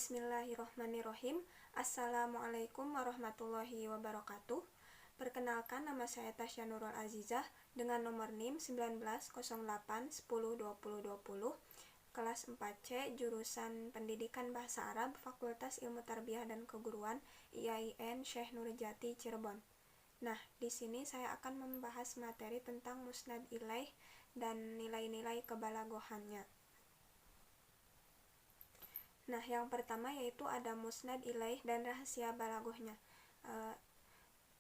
Bismillahirrohmanirrohim. Assalamualaikum warahmatullahi wabarakatuh. Perkenalkan, nama saya Tasya Nurul Azizah dengan nomor NIM 1908102020, kelas 4C, jurusan Pendidikan Bahasa Arab, Fakultas Ilmu Tarbiyah dan Keguruan, IAIN Syekh Nurjati, Cirebon. Nah, di sini saya akan membahas materi tentang musnad ilaih dan nilai-nilai kebalagohannya. Nah, yang pertama yaitu ada musnad ilaih dan rahasia balagohnya.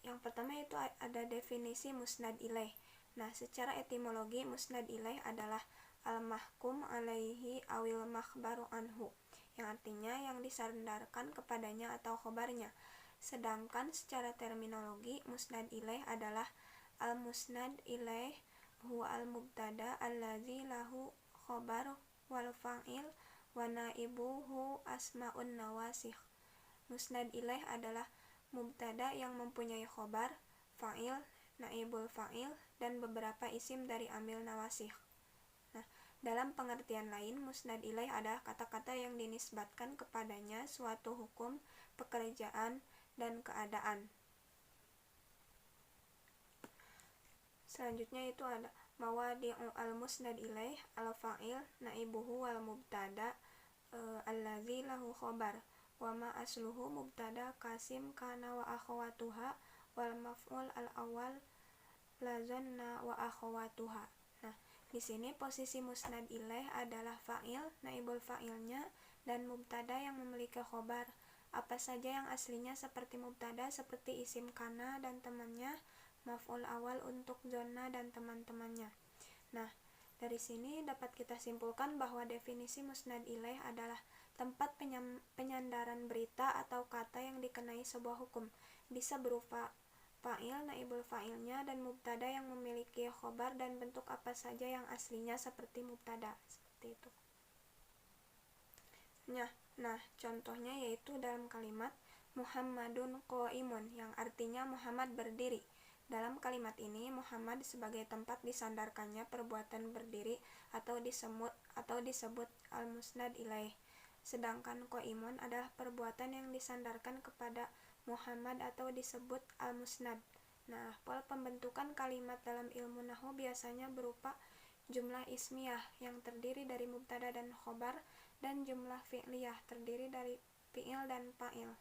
Yang pertama itu ada definisi musnad ilaih. Nah, secara etimologi musnad ilaih adalah al-mahkum alaihi awil makhbaru anhu, yang artinya yang disandarkan kepadanya atau khobarnya. Sedangkan secara terminologi musnad ilaih adalah al-musnad ilaih huwa al-mubtada allazi lahu khobar wal fa'il wa naibuhu asma'un nawasikh. Musnad ilaih adalah mubtada yang mempunyai khobar, fa'il, naibul fa'il, dan beberapa isim dari amil nawasikh. Nah, dalam pengertian lain, musnad ilaih adalah kata-kata yang dinisbatkan kepadanya suatu hukum, pekerjaan, dan keadaan. Selanjutnya itu ada mawadi'u al-musnad ilaih al-fa'il naibuhu wal mubtada allazi lahu khobar wa ma asluhu mubtada kasim kana wa akhawatuha wal maf'ul al-awwal lazanna wa akhawatuha. Nah, di sini posisi musnad ilaih adalah fa'il, naibul fa'ilnya, dan mubtada yang memiliki khobar. Apa saja yang aslinya seperti mubtada seperti isim kana dan temannya, maf'ul awal untuk zonna dan teman-temannya. Nah, dari sini dapat kita simpulkan bahwa definisi musnad ilaih adalah tempat penyandaran berita atau kata yang dikenai sebuah hukum. Bisa berupa fa'il, naibul fa'ilnya, dan mubtada yang memiliki khobar dan bentuk apa saja yang aslinya seperti mubtada. Seperti itu. Nah, contohnya yaitu dalam kalimat Muhammadun qaimun, yang artinya Muhammad berdiri. Dalam kalimat ini, Muhammad sebagai tempat disandarkannya perbuatan berdiri atau disebut al-musnad ilaih. Sedangkan qaimun adalah perbuatan yang disandarkan kepada Muhammad atau disebut al-musnad. Nah, pola pembentukan kalimat dalam ilmu nahwu biasanya berupa jumlah ismiyah yang terdiri dari mubtada dan khobar, dan jumlah fi'liyah terdiri dari fi'il dan fa'il.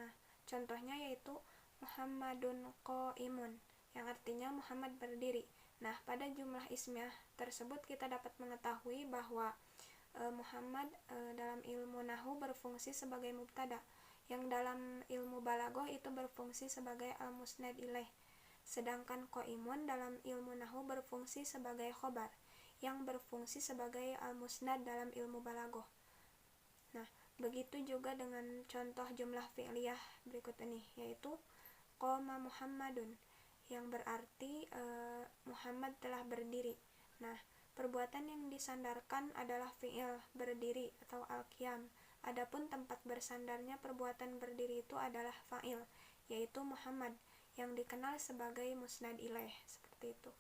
Nah, contohnya yaitu Muhammadun qaimun, yang artinya Muhammad berdiri. Nah, pada jumlah ismiyah tersebut kita dapat mengetahui bahwa Muhammad dalam ilmu nahwu berfungsi sebagai mubtada, yang dalam ilmu balaghah itu berfungsi sebagai al-musnad ilaih. Sedangkan qaimun dalam ilmu nahwu berfungsi sebagai khobar, yang berfungsi sebagai al-musnad dalam ilmu balaghah. Nah, begitu juga dengan contoh jumlah fi'liyah berikut ini, yaitu qoma Muhammadun, yang berarti Muhammad telah berdiri. Nah, perbuatan yang disandarkan adalah fi'il berdiri atau al-qiyam. Adapun tempat bersandarnya perbuatan berdiri itu adalah fa'il, yaitu Muhammad, yang dikenal sebagai musnad ilaih. Seperti itu.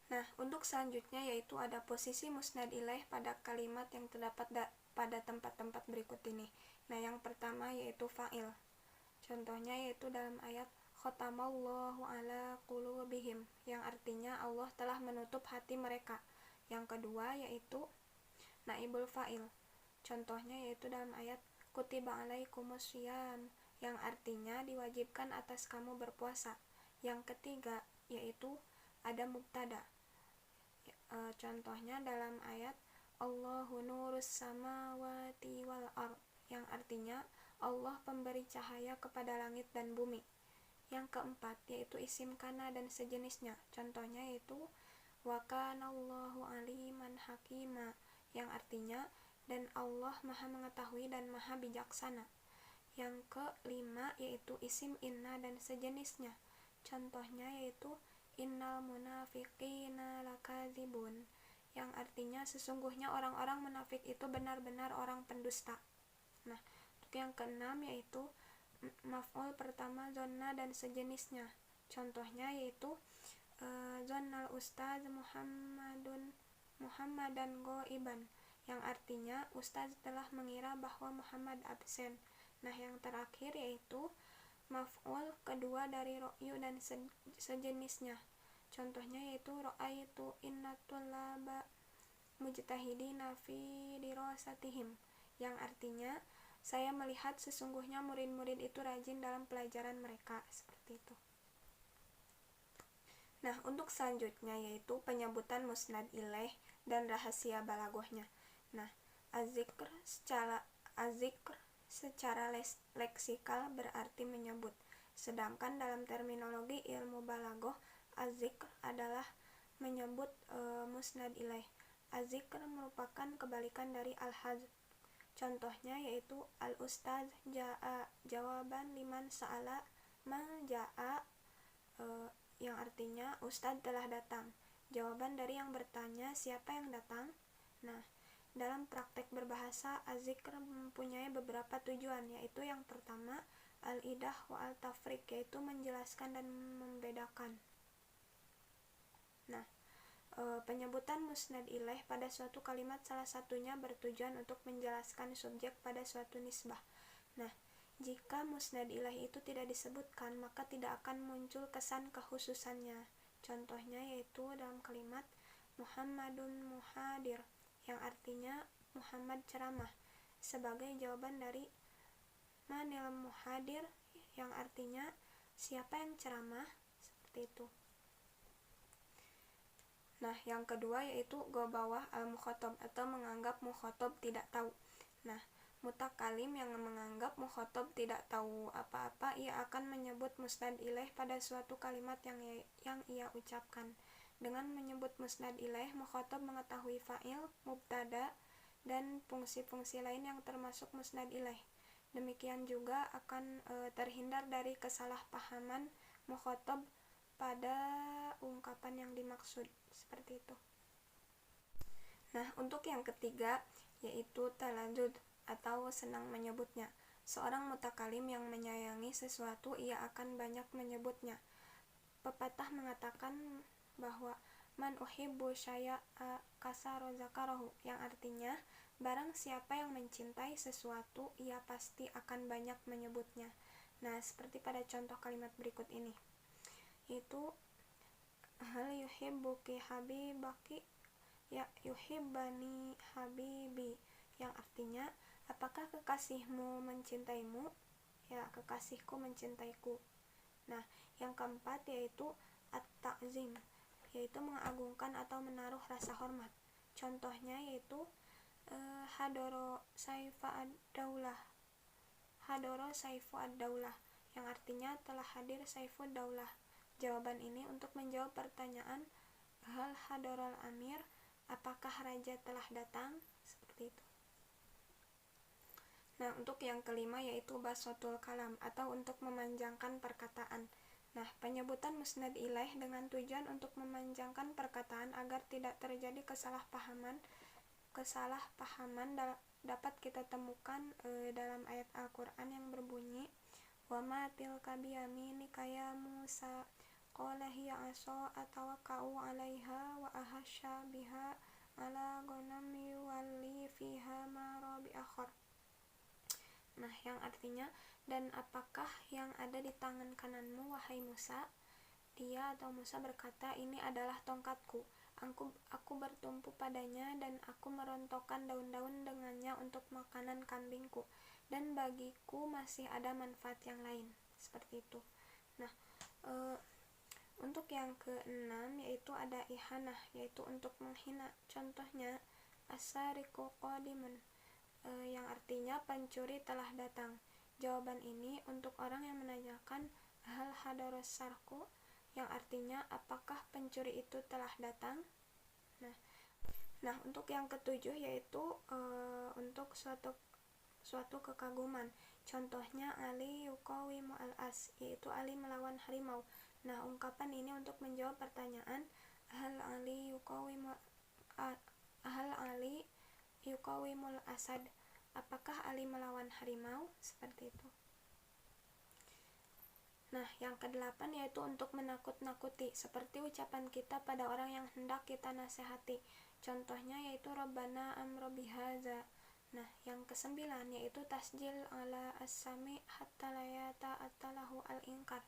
Nah, untuk selanjutnya yaitu ada posisi musnad ilaih pada kalimat yang terdapat pada tempat-tempat berikut ini. Nah, yang pertama yaitu fa'il. Contohnya yaitu dalam ayat khotamallahu ala qulubihim, yang artinya Allah telah menutup hati mereka. Yang kedua yaitu naibul fa'il. Contohnya yaitu dalam ayat kutiba alaikumus syiyam, yang artinya diwajibkan atas kamu berpuasa. Yang ketiga yaitu ada mubtada. Contohnya dalam ayat Allahu nurus samawati wal ard, yang artinya Allah pemberi cahaya kepada langit dan bumi. Yang keempat yaitu isim kana dan sejenisnya. Contohnya yaitu wa kanallahu aliman hakima, yang artinya dan Allah maha mengetahui dan maha bijaksana. Yang kelima yaitu isim inna dan sejenisnya. Contohnya yaitu innal munafiqina lakadzibun, yang artinya sesungguhnya orang-orang munafik itu benar-benar orang pendusta. Nah, yang keenam yaitu maf'ul pertama zonna dan sejenisnya. Contohnya yaitu zonnal ustaz muhammadan ghaiban, yang artinya Ustaz telah mengira bahwa Muhammad absen. Nah, yang terakhir yaitu maf'ul kedua dari ro'yu dan sejenisnya. Contohnya yaitu ro'aitu innatullaba mujtahidina fi dirasatihim, yang artinya saya melihat sesungguhnya murid-murid itu rajin dalam pelajaran mereka, seperti itu. Nah, untuk selanjutnya yaitu penyebutan musnad ilaih dan rahasia balaghahnya. Nah, az-zikr secara leksikal berarti menyebut. Sedangkan dalam terminologi ilmu balaghah, az-zikr adalah menyebut musnad ilaih. Az-zikr merupakan kebalikan dari al-hazf. Contohnya yaitu al-ustaz ja'a jawaban liman sa'ala ma ja'a, yang artinya ustaz telah datang. Jawaban dari yang bertanya siapa yang datang. Nah, dalam praktek berbahasa, az-zikr mempunyai beberapa tujuan, yaitu yang pertama al-idah wa al-tafriq, yaitu menjelaskan dan membedakan. Nah, penyebutan musnad ilaih pada suatu kalimat salah satunya bertujuan untuk menjelaskan subjek pada suatu nisbah. Nah, jika musnad ilaih itu tidak disebutkan, maka tidak akan muncul kesan kekhususannya. Contohnya yaitu dalam kalimat Muhammadun muhadir, yang artinya Muhammad ceramah, sebagai jawaban dari manil muhadir, yang artinya siapa yang ceramah, seperti itu. Nah, yang kedua yaitu ghabawah al-mukhatab, atau menganggap mukhatab tidak tahu. Nah, mutakalim yang menganggap mukhatab tidak tahu apa-apa, ia akan menyebut musnad ilaih pada suatu kalimat yang ia ucapkan. Dengan menyebut musnad ilaih, mukhatab mengetahui fa'il, mubtada, dan fungsi-fungsi lain yang termasuk musnad ilaih. Demikian juga akan terhindar dari kesalahpahaman mukhatab pada ungkapan yang dimaksud, seperti itu. Nah, untuk yang ketiga yaitu taladud, atau senang menyebutnya. Seorang mutakalim yang menyayangi sesuatu, ia akan banyak menyebutnya. Pepatah mengatakan bahwa man uhibbu syai'a kasara zakarahu, yang artinya barang siapa yang mencintai sesuatu, ia pasti akan banyak menyebutnya. Nah, seperti pada contoh kalimat berikut ini, yaitu hal yuhibbuki habibaki ya yuhibbani habibi, yang artinya apakah kekasihmu mencintaimu, ya kekasihku mencintaiku. Nah, yang keempat yaitu at-ta'zim, yaitu mengagungkan atau menaruh rasa hormat. Contohnya yaitu hadoro saifu ad-daulah, yang artinya telah hadir Saifud Daulah. Jawaban ini untuk menjawab pertanyaan hal hadorul amir, apakah raja telah datang, seperti itu. Nah, untuk yang kelima yaitu basotul kalam, atau untuk memanjangkan perkataan. Nah, penyebutan musnad ilaih dengan tujuan untuk memanjangkan perkataan agar tidak terjadi kesalahpahaman dapat kita temukan dalam ayat Al-Quran yang berbunyi wa ma tilka biyaminika ya Musa qala hiya asa atawakka'u 'alaiha wa ahasha biha 'ala ghanami walli fiha ma rabi akhar. Nah, yang artinya, dan apakah yang ada di tangan kananmu wahai Musa? Dia atau Musa berkata, ini adalah tongkatku. Aku bertumpu padanya dan aku merontokkan daun-daun dengannya untuk makanan kambingku, dan bagiku masih ada manfaat yang lain, seperti itu. Nah, untuk yang keenam yaitu ada ihanah, yaitu untuk menghina. Contohnya as-sariqu qadimun, yang artinya pencuri telah datang. Jawaban ini untuk orang yang menanyakan hal hadaros sarqu, yang artinya apakah pencuri itu telah datang. Nah, untuk yang ketujuh yaitu untuk suatu kekaguman. Contohnya Ali yuqawimu al-as, yaitu Ali melawan harimau. Nah, ungkapan ini untuk menjawab pertanyaan hal Ali yuqawimul asad, apakah Ali melawan harimau, seperti itu. Nah, yang kedelapan yaitu untuk menakut-nakuti, seperti ucapan kita pada orang yang hendak kita nasihati. Contohnya yaitu Rabbana amro bihaza. Nah, yang kesembilan yaitu tasjil ala as-sami hatta layata atalahu al-inkar,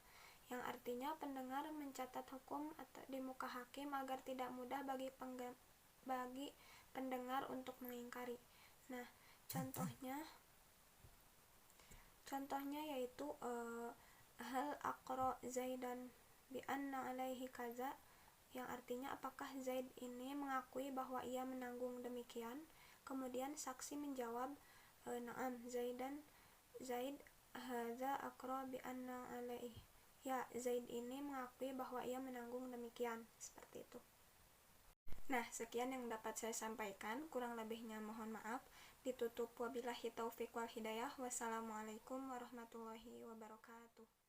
yang artinya pendengar mencatat hukum di muka hakim agar tidak mudah bagi pendengar untuk mengingkari. Nah, contohnya yaitu hal aqra Zaidan bi anna alaihi kaza, yang artinya apakah Zaid ini mengakui bahwa ia menanggung demikian. Kemudian saksi menjawab, na'am Zaid hadza aqra bi anna alaihi, ya Zaid ini mengakui bahwa ia menanggung demikian, seperti itu. Nah, sekian yang dapat saya sampaikan, kurang lebihnya mohon maaf. Ditutup wabillahi taufik wal hidayah. Wassalamualaikum warahmatullahi wabarakatuh.